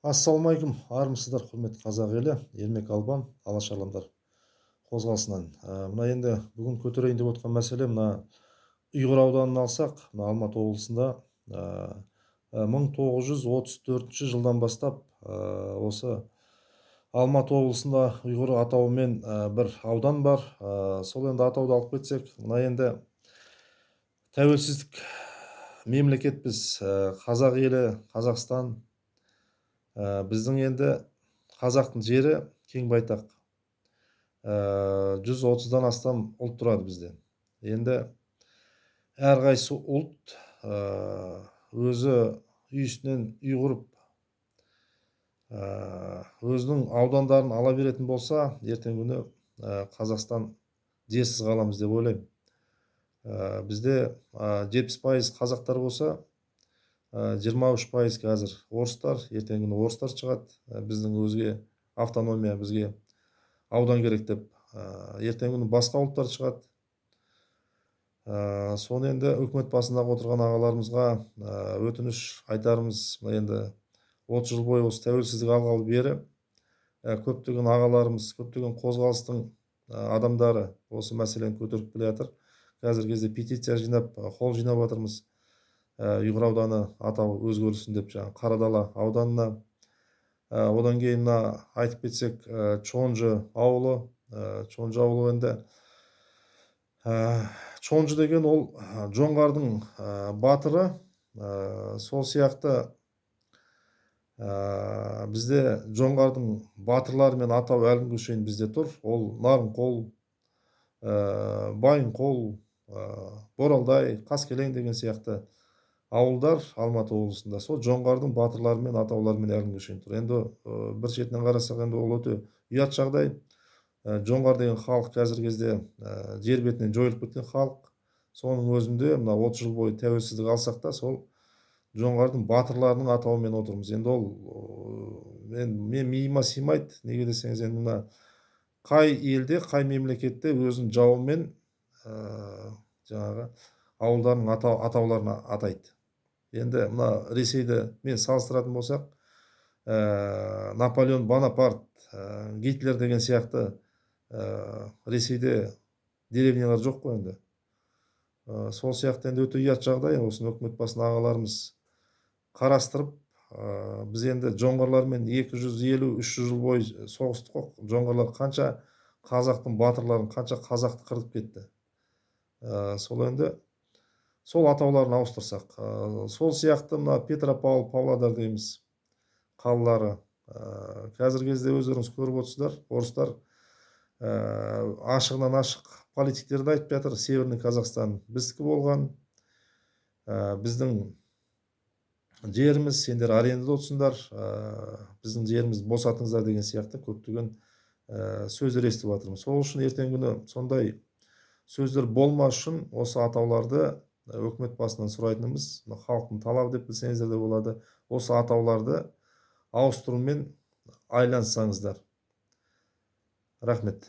Ассалаумағалейкум, армысыздар құрметті қазақ елі, ермек албан, алашаламдар қозғалысынан. Мына енді бүгін көтерейін деп отқан мәселе, мына Ұйғыр ауданын алсақ, мына Алматы облысында 1934 жылдан бастап осы Алматы облысында Ұйғыр атауымен бір аудан бар. Сол енді атауды алып кетсек, мына енді тәуелсіздік мемлекетпіз, қазақ елі, Қазақстан. Біздің енді қазақтың жері кең байтақ. 130-дан астам ұлт тұрады бізде. Енді әрқайсы ұлт өзі үй үстінен үй құрып, өзінің аудандарын ала беретін болса, ертең күні Қазақстан дерсіз қаламыз деп ойлаймын. Бізде 70% қазақтар болса, 23% қазір орыстар, ертең күні орыстар шығады, біздің өзге автономия, бізге аудан керек деп, ертең күні басқа ұлттар шығады. Соны енді үкімет басындағы отырған ағаларымызға өтініш айтарымыз, енді 30 жыл бойы осы тәуелсіздік алғалы бері көптеген ағаларымыз, көптеген қозғалыстың адамдары осы мәселені көтеріп келе жатыр. Қазіргі кезде петиция жинап, қол жинап жатырмыз. Ұйғыр ауданы атау өзгерілсін деп, жаңағы Қарадала ауданына. Одан кейін айтып кетсек, Чонжы ауылы. Чонжы ауылы енді Чонжы деген ол жоңғардың батыры. Сол сияқты бізде жоңғардың батырларымен атау әлі күнге шейін бізде тұр. Ол Нарынқол, Байынқол, Боралдай, Қаскелең деген сияқты ауылдар Алматы облысында сол жоңғардың батырларымен атауларымен әлі күнге шейін тұр. Енді бір шетінен қарасақ, енді ол өте ұят жағдай. Жоңғар деген халық қазіргі кезде жер бетінен жойылып кеткен халық. Соның өзінде мына 30 жыл бойы тәуелсіздік алсақ та, сол жоңғардың батырларының атауымен отырмыз. Енді ол мен миыма сыймайды. Неге десеңіз, енді мына қай елде, қай мемлекетте өзінің жауымен жаңағы ауылдардың атауларын атайды. Енді мына Ресейді мен салыстыратын болсақ, Наполеон Бонапарт, Гитлер деген сияқты Ресейде деревнялар жоқ қой енді. Сол сияқты енді өте ұят жағдай. Осыны үкімет басына ағаларымыз қарастырып, біз енді жоңғарлармен 250-300 жыл бойы соғыстық қой. Жоңғарлар қанша қазақтың батырларын, қанша қазақты қырып кетті. Сол енді сол атауларын ауыстырсақ, сол сияқты мына Петропавл, Павлодар дейміз қалалары. Қазіргі кезде өздеріңіз көріп отырсыздар, орыстар ашығынан ашық политиктерді айтып жатыр. Северный Казахстан біздікі болған, біздің жеріміз, сендер арендада отырсыңдар, біздің жерімізді босатыңыздар деген сияқты көптеген сөздер естіп жатырмыз. Сол үшін ертеңгі күні сондай сөздер болмас үшін осы атауларды өкімет басынан сұрайтынымыз, халықтың талабы деп білсеңіздер де болады, осы атауларды ауыстырумен айланссаңыздар. Рахмет.